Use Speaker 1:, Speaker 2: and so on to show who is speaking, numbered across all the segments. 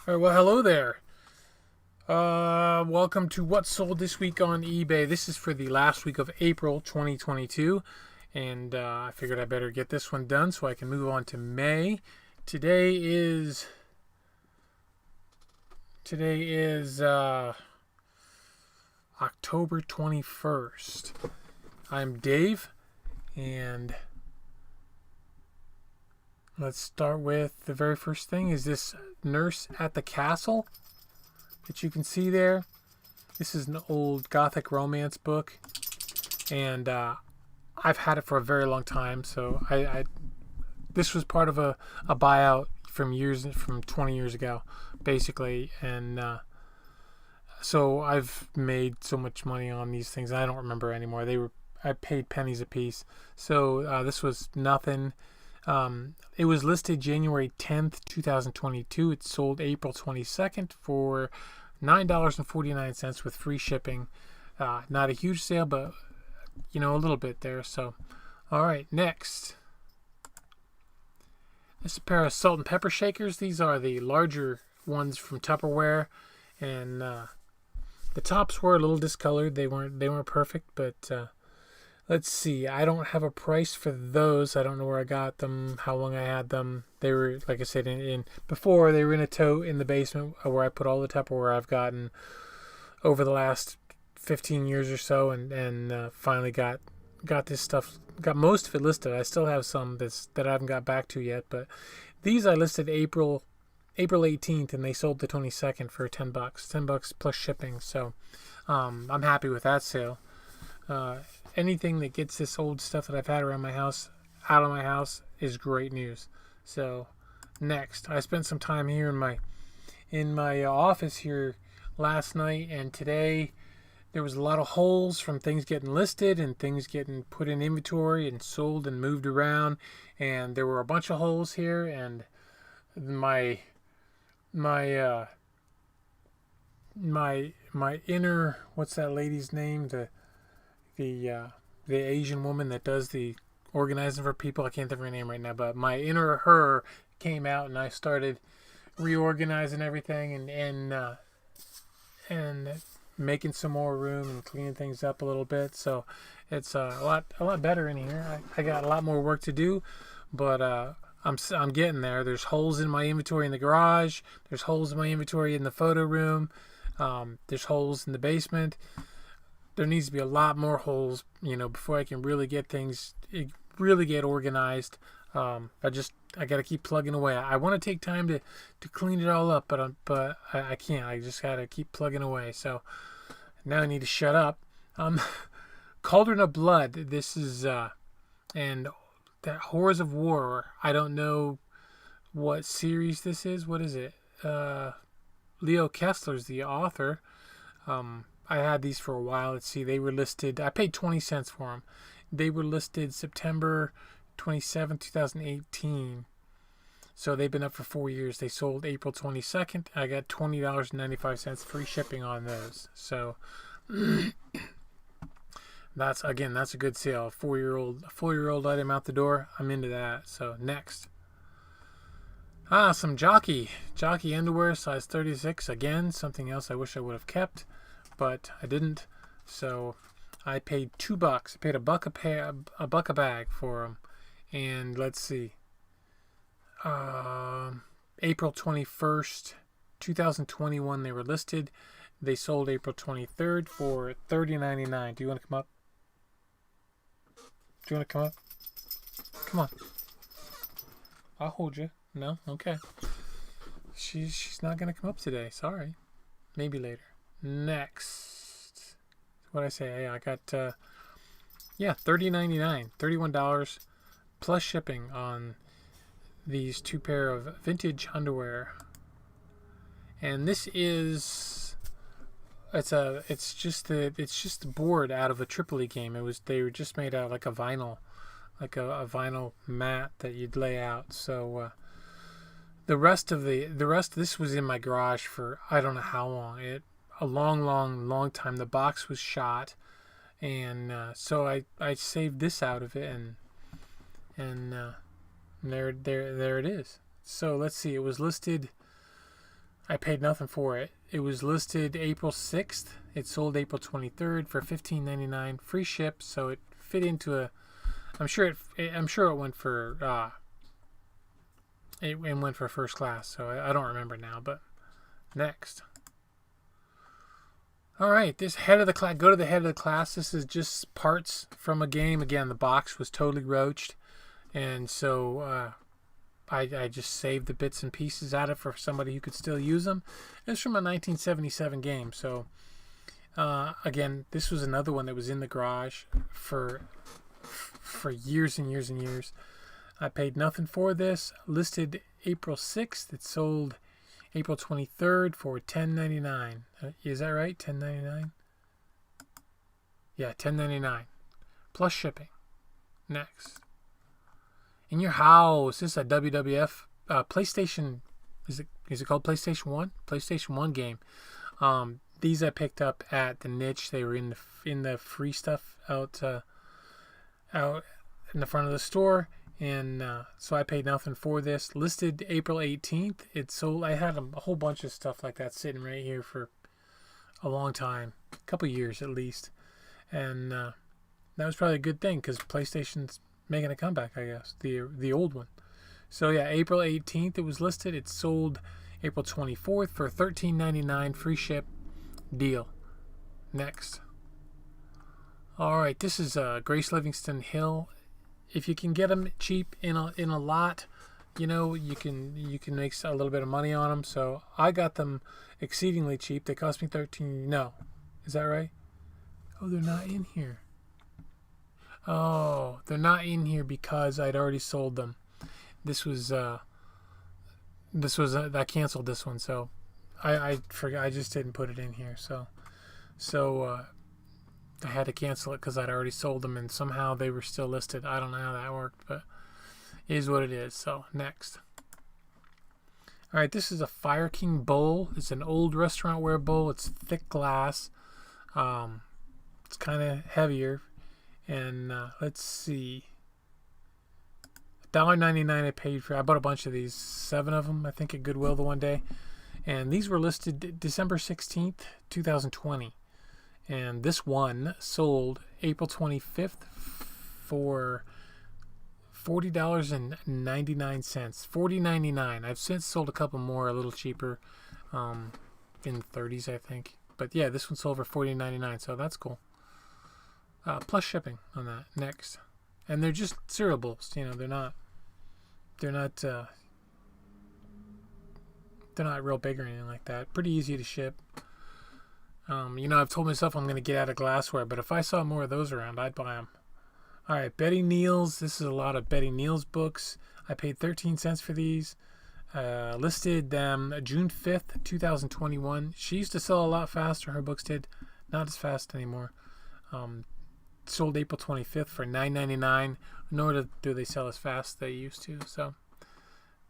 Speaker 1: All right, well, hello there. Welcome to What Sold This Week on eBay. This is for the last week of April 2022, and I figured I better get this one done so I can move on to May. Today is October 21st. I'm Dave, and let's start with the very first thing is this Nurse at the Castle that you can see there. This is an old Gothic romance book, and I've had it for a very long time. So this was part of a buyout from 20 years ago, basically, and so I've made so much money on these things I don't remember anymore. I paid pennies a piece. So this was nothing. It was listed January 10th, 2022. It sold April 22nd for $9.49 with free shipping. Not a huge sale, but a little bit there. So, all right, next. This is a pair of salt and pepper shakers. These are the larger ones from Tupperware, and the tops were a little discolored. They weren't perfect, but let's see. I don't have a price for those. I don't know where I got them, how long I had them. They were, like I said, before they were in a tote in the basement where I put all the Tupperware I've gotten over the last 15 years or so, and finally got this stuff. Got most of it listed. I still have some that I haven't got back to yet, but these I listed April 18th, and they sold the 22nd for $10. $10 plus shipping. So I'm happy with that sale. Anything that gets this old stuff that I've had around my house out of my house is great news. So next, I spent some time here in my office here last night and today. There was a lot of holes from things getting listed and things getting put in inventory and sold and moved around, and there were a bunch of holes here, and my inner, what's that lady's name, the Asian woman that does the organizing for people. I can't think of her name right now, but my inner her came out, and I started reorganizing everything and making some more room and cleaning things up a little bit. So it's a lot better in here. I got a lot more work to do, but I'm getting there. There's holes in my inventory in the garage. There's holes in my inventory in the photo room. There's holes in the basement. There needs to be a lot more holes, before I can really get organized. I got to keep plugging away. I want to take time to clean it all up, but I can't. I just got to keep plugging away. So now I need to shut up. Cauldron of Blood. This is and that Horrors of War. I don't know what series this is. What is it? Leo Kessler's the author. I had these for a while. Let's see. They were listed. I paid 20 cents for them. They were listed September 27, 2018. So they've been up for 4 years. They sold April 22nd. I got $20.95 free shipping on those. So that's a good sale. A 4-year-old item out the door. I'm into that. So next. Some jockey underwear, size 36. Again, something else I wish I would have kept, but I didn't. So I paid $2. I paid a buck a bag for them. And let's see. April 21st, 2021 they were listed. They sold April 23rd for $30.99. Do you want to come up? Come on. I'll hold you. No? Okay. She's not going to come up today. Sorry. Maybe later. Next. What'd I say? Hey, I got $30.99. $31 plus shipping on these two pair of vintage underwear. And this is it's just the board out of a Tripoli game. They were just made out like a vinyl mat that you'd lay out. So the rest of this was in my garage for I don't know how long. A long time. The box was shot, and so I saved this out of it, and there it is. So let's see. It was listed I paid nothing for it. It was listed April 6th. It sold April 23rd for $15.99, free ship. So it fit into a. I'm sure it went for. It went for first class. So I don't remember now. But next. All right, this head of the class. Go to the head of the class. This is just parts from a game. Again, the box was totally roached, and so I just saved the bits and pieces out of it for somebody who could still use them. It's from a 1977 game. So again, this was another one that was in the garage for years and years and years. I paid nothing for this. Listed April 6th. It sold April 23rd for $10.99. Is that right? $10.99? Yeah, $10.99. Plus shipping. Next. In your house. This is a WWF PlayStation. Is it called PlayStation 1? PlayStation 1 game. These I picked up at the niche. They were in the free stuff out in the front of the store. And so I paid nothing for this. Listed April 18th. It sold. I had a whole bunch of stuff like that sitting right here for a long time, a couple years at least, and that was probably a good thing because PlayStation's making a comeback, I guess, the old one. So yeah, April 18th it was listed. It sold April 24th for $13.99, free ship, deal. Next. All right, this is Grace Livingston Hill. If you can get them cheap in a lot, you know, you can make a little bit of money on them. So I got them exceedingly cheap. They cost me $13. No, is that right? Oh, they're not in here. Oh, they're not in here because I'd already sold them. This was I canceled this one, so I forgot. I just didn't put it in here. So I had to cancel it because I'd already sold them, and somehow they were still listed. I don't know how that worked, but it is what it is. So, next. All right, this is a Fire King bowl. It's an old restaurantware bowl. It's thick glass. It's kind of heavier. And let's see. $1.99 I paid for. I bought a bunch of these. 7 of them, I think, at Goodwill the one day. And these were listed December 16th, 2020. And this one sold April 25th for $40.99. $40.99. I've since sold a couple more a little cheaper, in the 30s, I think. But yeah, this one sold for $40.99, so that's cool. Plus shipping on that. Next. And they're just cereal bowls. You know, they're not real big or anything like that. Pretty easy to ship. You know, I've told myself I'm going to get out of glassware, but if I saw more of those around, I'd buy them. All right, Betty Neal's. This is a lot of Betty Neal's books. I paid 13 cents for these. Listed them June 5th, 2021. She used to sell a lot faster. Her books did. Not as fast anymore. Sold April 25th for $9.99. Nor do they sell as fast as they used to. So,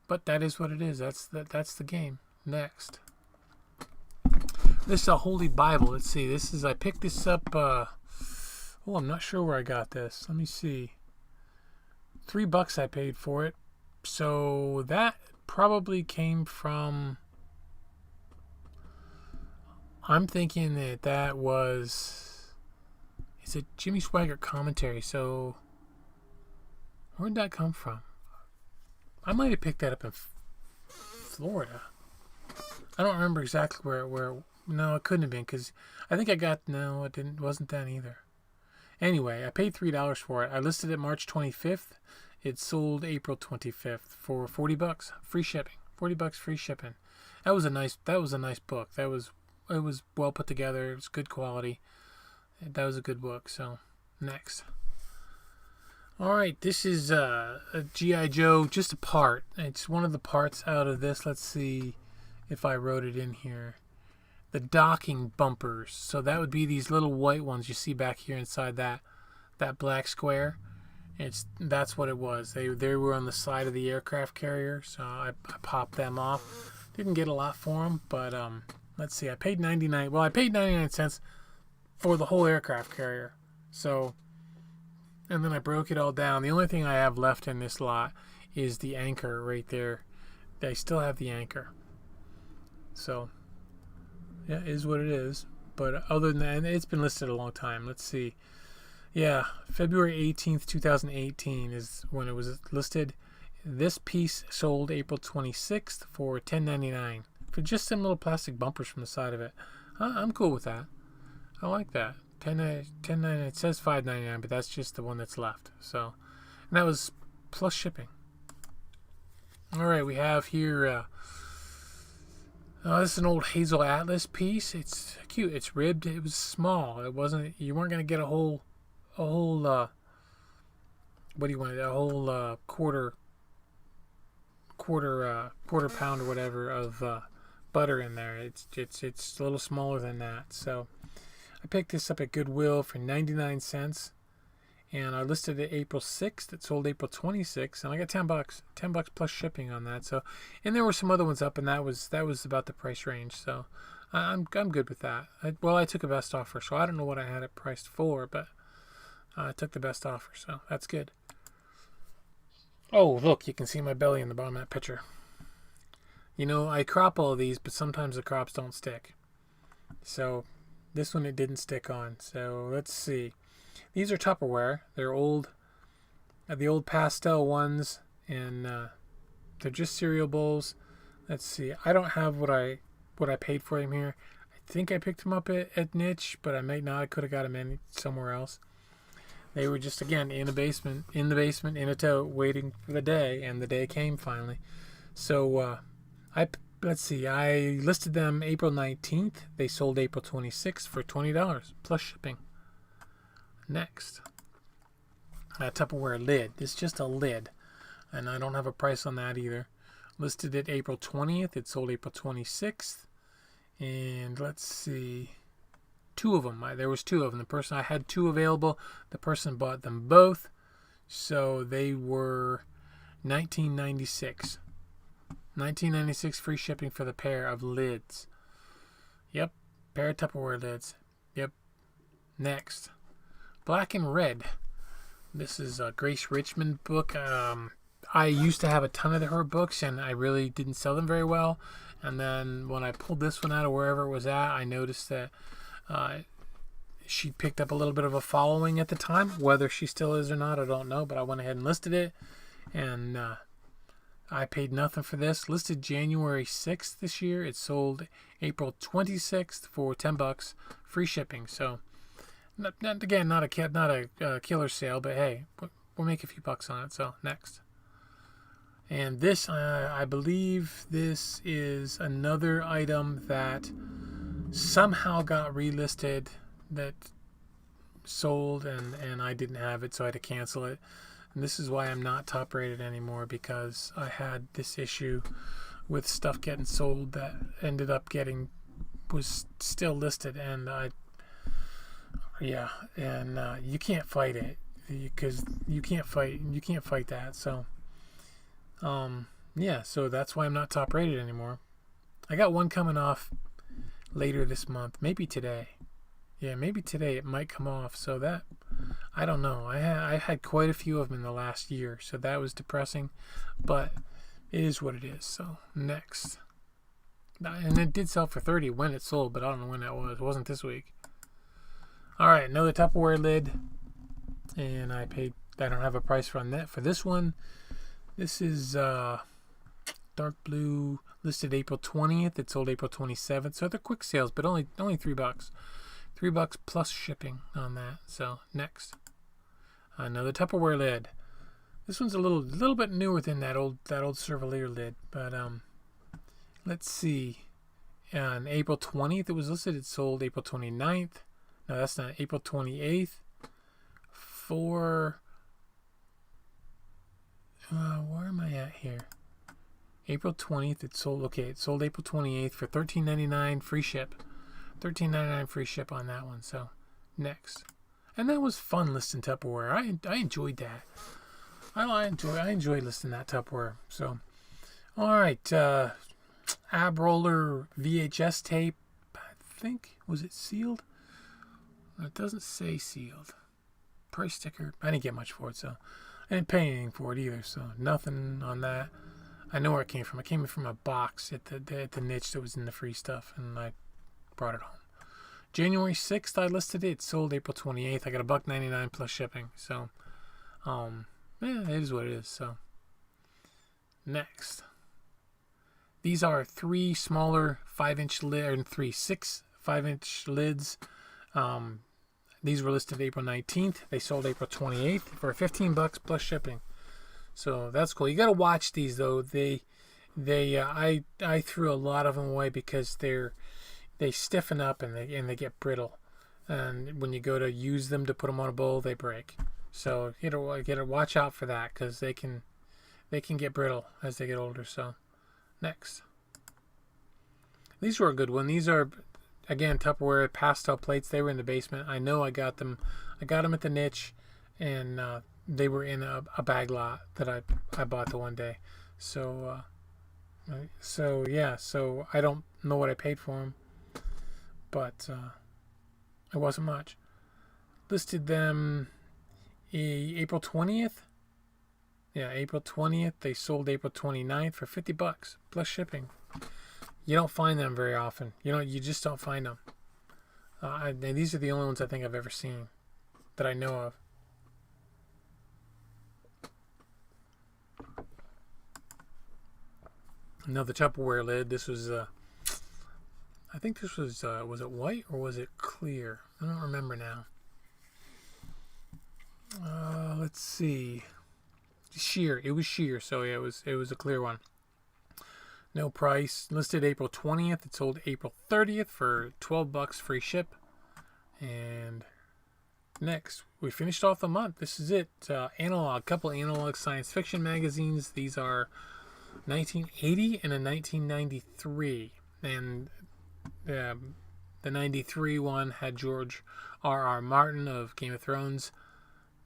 Speaker 1: but that is what it is. That's the game. Next. This is a Holy Bible. Let's see. I picked this up. I'm not sure where I got this. Let me see. $3 I paid for it. So that probably came from. I'm thinking that was. It's a Jimmy Swaggart commentary. So where'd that come from? I might have picked that up in Florida. I don't remember exactly where. No, it couldn't have been because I think no, it didn't. Wasn't that either. Anyway, I paid $3 for it. I listed it March 25th. It sold April 25th for $40, free shipping. $40 free shipping. That was a nice book. It was well put together. It was good quality. That was a good book. So next. All right, this is a G.I. Joe, just a part. It's one of the parts out of this. Let's see if I wrote it in here. The docking bumpers. So that would be these little white ones you see back here inside that black square. That's what it was. They were on the side of the aircraft carrier, so I popped them off. Didn't get a lot for them, but let's see. I paid 99. Well, I paid 99 cents for the whole aircraft carrier. So, and then I broke it all down. The only thing I have left in this lot is the anchor right there. I still have the anchor. So yeah, it is what it is. But other than that, and it's been listed a long time. Let's see. Yeah, February 18th, 2018 is when it was listed. This piece sold April 26th for $10.99 for just some little plastic bumpers from the side of it. I'm cool with that. I like that. $10.99. It says $5.99, but that's just the one that's left. So, and that was plus shipping. All right, we have here. This is an old Hazel Atlas piece. It's cute. It's ribbed. It was small. It wasn't. You weren't gonna get a whole. What do you want? A whole quarter pound or whatever of butter in there. It's a little smaller than that. So I picked this up at Goodwill for 99 cents, and I listed it April 6th. It sold April 26th, and I got $10 plus shipping on that. So, and there were some other ones up, and that was about the price range. So I'm good with that. I took a best offer, so I don't know what I had it priced for, but I took the best offer, so that's good. Oh, look, you can see my belly in the bottom of that picture. You know, I crop all of these, but sometimes the crops don't stick. So this one it didn't stick on. So let's see. These are Tupperware. They're old, the old pastel ones, and they're just cereal bowls. Let's see. I don't have what I paid for them here. I think I picked them up at Niche, but I might not. I could have got them in somewhere else. They were just, again, in the basement, in a tote, waiting for the day, and the day came finally. So, let's see, I listed them April 19th. They sold April 26th for $20, plus shipping. Next. Tupperware lid. It's just a lid, and I don't have a price on that either. Listed it April 20th. It sold April 26th. And let's see. Two of them. There was two of them. I had two available. The person bought them both, so they were $19.96. $19.96 free shipping for the pair of lids. Yep, pair of Tupperware lids. Yep. Next, Black and Red. This is a Grace Richmond book. I used to have a ton of her books, and I really didn't sell them very well. And then when I pulled this one out of wherever it was at, I noticed that she picked up a little bit of a following at the time. Whether she still is or not, I don't know, but I went ahead and listed it, and I paid nothing for this. Listed January 6th this year. It sold April 26th for $10, free shipping. So, not a killer sale, but hey, we'll make a few bucks on it. So next, and this I believe this is another item that somehow got relisted, that sold, and I didn't have it, so I had to cancel it. And this is why I'm not top rated anymore, because I had this issue with stuff getting sold that ended up was still listed, and you can't fight it, because you can't fight that. So so that's why I'm not top rated anymore. I got one coming off later this month, maybe today. Yeah, maybe today it might come off. So that, I don't know. I had quite a few of them in the last year, so that was depressing, but it is what it is. So next, and it did sell for $30 when it sold, but I don't know when that was. It wasn't this week. All right, another Tupperware lid, and I don't have a price for this one. This is dark blue, listed April 20th. It sold April 27th. So they're quick sales, but only $3. $3 plus shipping on that. So next, another Tupperware lid. This one's a little bit newer than that old Cervalier lid, but let's see. On April 20th it was listed. It sold April 29th. No, that's not. April 28th for where am I at here? April 20th it sold. Okay, it sold April 28th for $13.99 free ship. $13.99 free ship on that one. So next, and that was fun listing Tupperware. I enjoyed that. I enjoy listing that Tupperware. So all right, ab roller VHS tape. I think, was it sealed? It doesn't say sealed. Price sticker. I didn't get much for it, so I didn't pay anything for it either. So nothing on that. I know where it came from. It came from a box at the niche that was in the free stuff, and I brought it home. January 6th, I listed it. It sold April 28th. I got $1.99 plus shipping. So, yeah, it is what it is. So, next. These are 3 smaller 5-inch lid, and 6 5-inch lids. These were listed April 19th. They sold April 28th for $15 plus shipping. So that's cool. You got to watch these though. I threw a lot of them away because they stiffen up and they get brittle. And when you go to use them to put them on a bowl, they break. So you gotta watch out for that because they can get brittle as they get older. So next, these were a good one. These are, again, Tupperware pastel plates. They were in the basement. I know I got them. I got them at the niche, and they were in a bag lot that I bought the one day. So yeah. So I don't know what I paid for them, but it wasn't much. Listed them April 20th. Yeah, April 20th. They sold April 29th for $50 plus shipping. You don't find them very often. You just don't find them. These are the only ones I think I've ever seen that I know of. Another Tupperware lid. This was, I think this was it white or was it clear? I don't remember now. Let's see. Sheer. It was sheer, so yeah, it was a clear one. No price. Listed April 20th. It sold April 30th for $12 free ship. And next, we finished off the month. This is it. Analog. Couple analog science fiction magazines. These are 1980 and a 1993. And the 93 one had George R.R. Martin of Game of Thrones.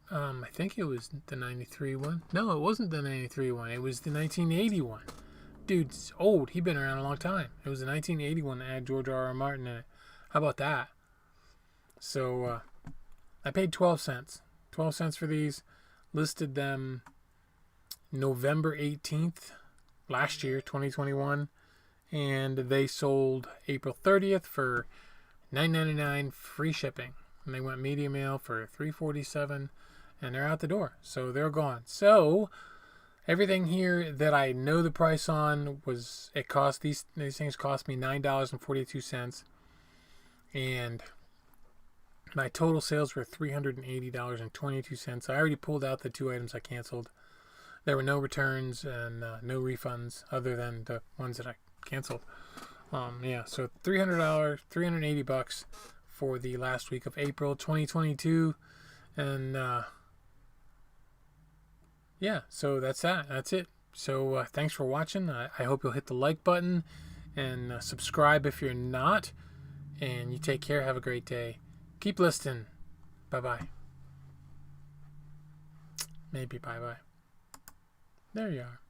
Speaker 1: I think it was the 93 one. No, it wasn't the 93 one. It was the 1980 one. Dude's old. He'd been around a long time. It was the 1981 that had George R.R. Martin in it. How about that? So I paid 12 cents. 12 cents for these. Listed them November 18th last year, 2021. And they sold April 30th for $9.99 free shipping. And they went media mail for $3.47. And they're out the door. So they're gone. So everything here that I know the price on was, it cost, these things cost me $9.42. And my total sales were $380.22. I already pulled out the 2 items I canceled. There were no returns and no refunds other than the ones that I canceled. Yeah, so $380 for the last week of April 2022. And yeah, so that's that. That's it. So thanks for watching. I hope you'll hit the like button and subscribe if you're not. And you take care. Have a great day. Keep listening. Bye-bye. Maybe bye-bye. There you are.